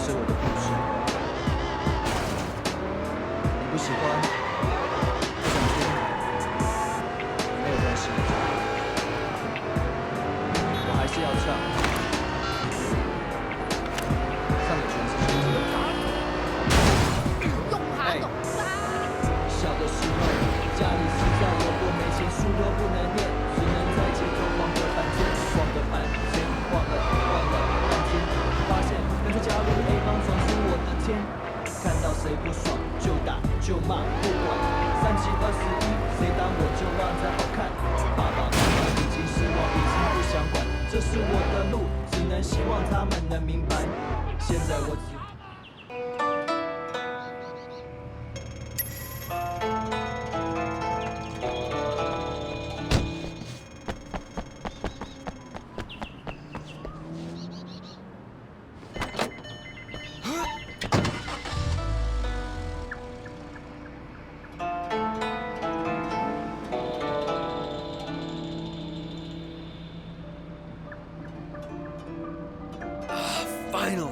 是我的故事。你不喜欢，不想听，没有关系，我还是要唱，唱的全是真的。小的时候，家里实在有多没钱，书都不能念，只能在街头晃个半天，晃个半天，晃了半天，发现干脆加入 A 帮，闯出我的天。看到谁不爽就打就骂，不管3721，谁打我就让他好看。爸爸妈妈已经失望，已经不想管，这是我的路，只能希望他们能明白。现在我只。Finally!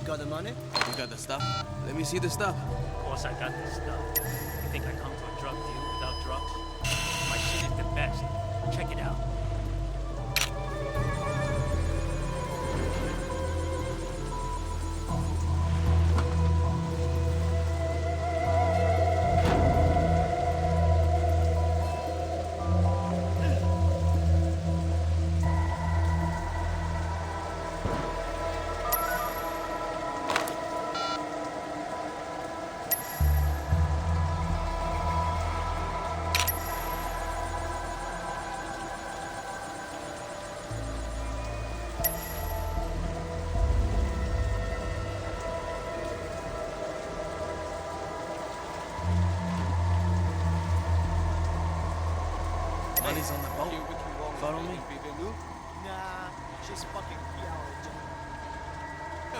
Got the money? You got the stuff? Let me see the stuff. Of course I got this stuff. You think I come to a drug deal without drugs? My shit is the best. Check it out. Money's on the boat. Follow me. Nah, just fucking theology. Oh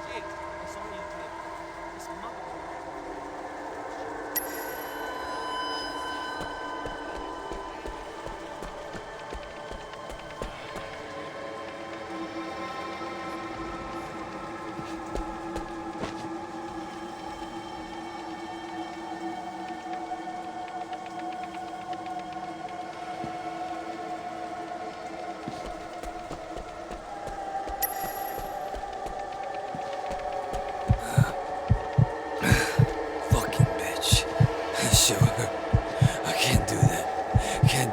shit, I'm sorry, kid. It's mother.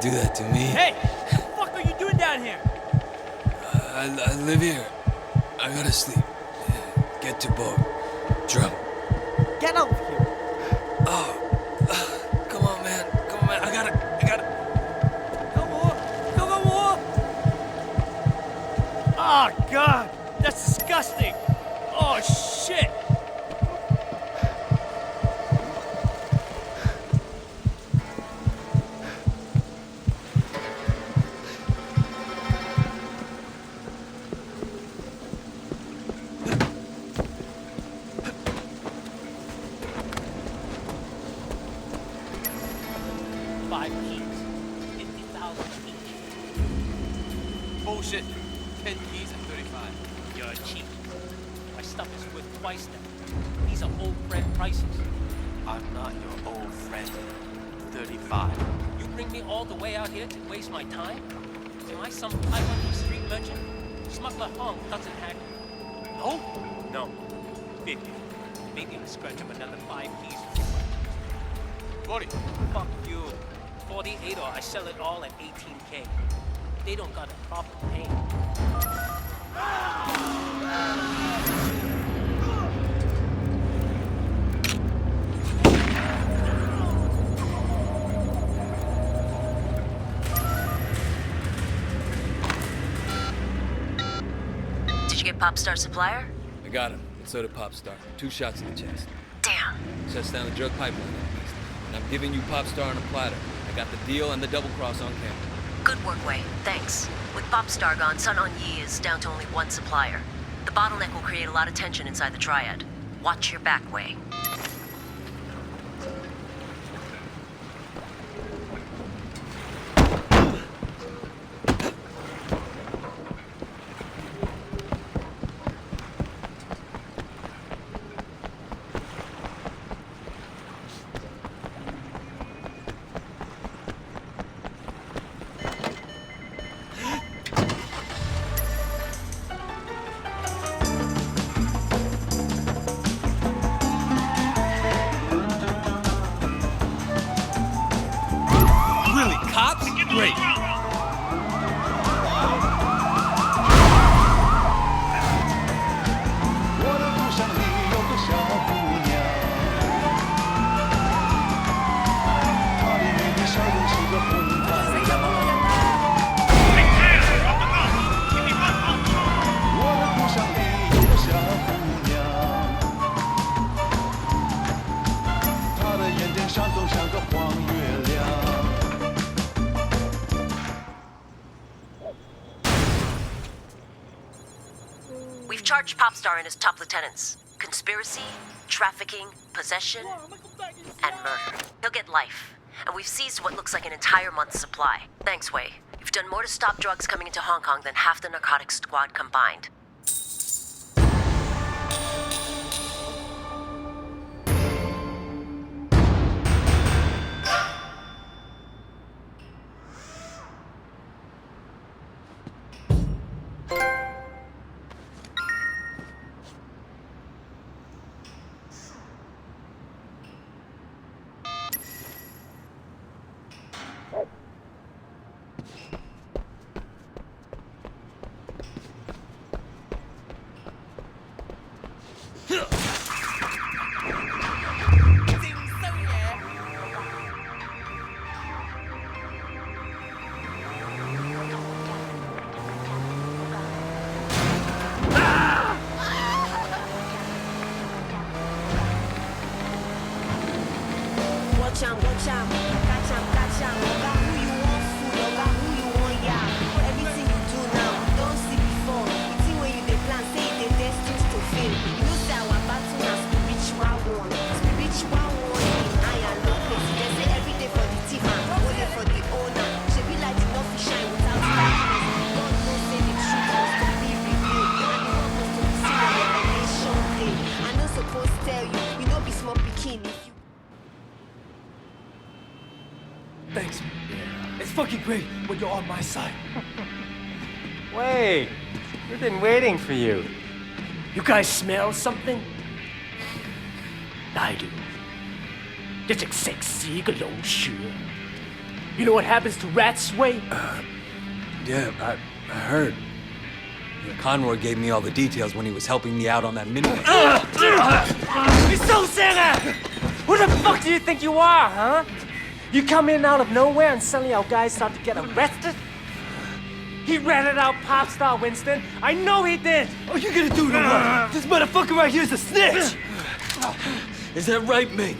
do that to me. Hey! What the fuck are you doing down here? I live here. I gotta sleep. Get to boat. Drunk. Get out of here. Come on, man. Come on, man. I gotta. Go more! Oh, God! That's disgusting! Oh, shit! Five keys. 50,000 each. Bullshit. 10 keys and 35. You're cheap. My stuff is worth twice that. These are old friend prices. I'm not your old friend. 35. You bring me all the way out here to waste my time? Am I some 500 street merchant? Smuggler Hong doesn't hack. No? No. 50. Maybe I'll scratch up another 5 keys. 40. Fuck you. 48 or I sell it all at 18K. They don't got a problem paying. Did you get Popstar supplier? I got him. And so did Popstar. 2 shots in the chest. Damn. Shuts down the drug pipeline. And I'm giving you Popstar on a platter. I got the deal and the double cross on camera. Good work, Wei. Thanks. With Popstar gone, Sun On Yi is down to only one supplier. The bottleneck will create a lot of tension inside the Triad. Watch your back, Wei. Really? Cops? Great. 我的故乡里有个小姑娘，她里面的笑容是个红太阳。我的故乡里有个小姑娘，她的眼睛闪动像个黄月亮。 We've charged Popstar and his top lieutenants. Conspiracy, trafficking, possession, and murder. He'll get life. And we've seized what looks like an entire month's supply. Thanks, Wei. You've done more to stop drugs coming into Hong Kong than half the narcotics squad combined. Watch out, catch out, got who you want food, or got who you want, yeah. Everything you do now, don't see before. You think when you dey plan, say you dey destined to fail. You know say our battle na spiritual one. Spiritual one in high and low place. They say every day for the thief and one day for the owner. Shebi light no fit shine without darkness. God knows say the truth must to be revealed. And the one must to be seen on revelation day. I no suppose tell you, you no be small pikin if you. Thanks. It's fucking great when you're on my side. Wait, we've been waiting for you. You guys smell something? I do. 一隻食屎嘅老鼠。You know what happens to rats, Sway? Yeah, I heard. Yeah, Conroy gave me all the details when he was helping me out on that mini. You so sad! Who the fuck do you think you are, huh? You come in out of nowhere and suddenly our guys start to get arrested? He ratted out pop star Winston. I know he did! What are you gonna do to him? This motherfucker right here is a snitch! Is that right, Ming?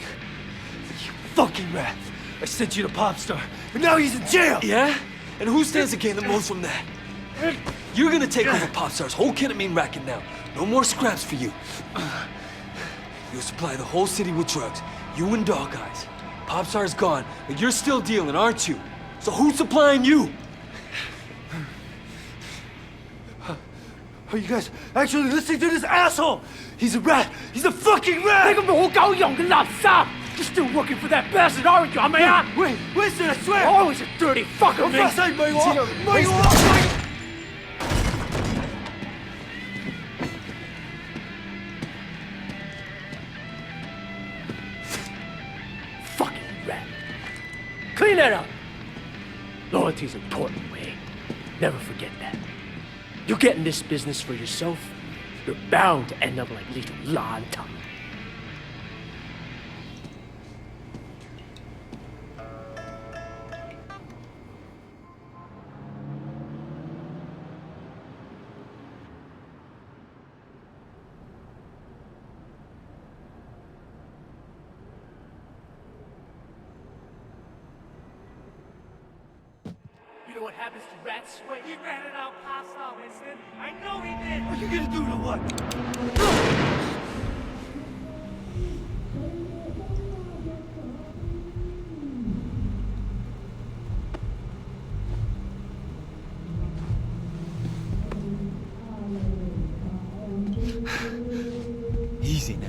Fucking rat! I sent you to Popstar, and now he's in jail! Yeah? And who stands to gain the most from that? You're gonna take over Popstar's whole ketamine racket now. No more scraps for you. You'll supply the whole city with drugs. You and Dog Eyes. Popstar's gone, but you're still dealing, aren't you? So who's supplying you? Are you guys actually listening to this asshole? He's a rat! He's a fucking rat! 你個冇狗用嘅垃圾! You're still working for that bastard, aren't you, 係咪啊? Wait, Winston, I swear! Always a dirty fucker, 我 man! 發誓唔係我，唔係我！ Fucking rat. Clean that up! Loyalty's important, Wade. Never forget that. You get in this business for yourself, you're bound to end up like little Lon Tom. You know what happens to rats when he ratted out pasta, Winston? I know he did! What are you gonna do to what? Easy now.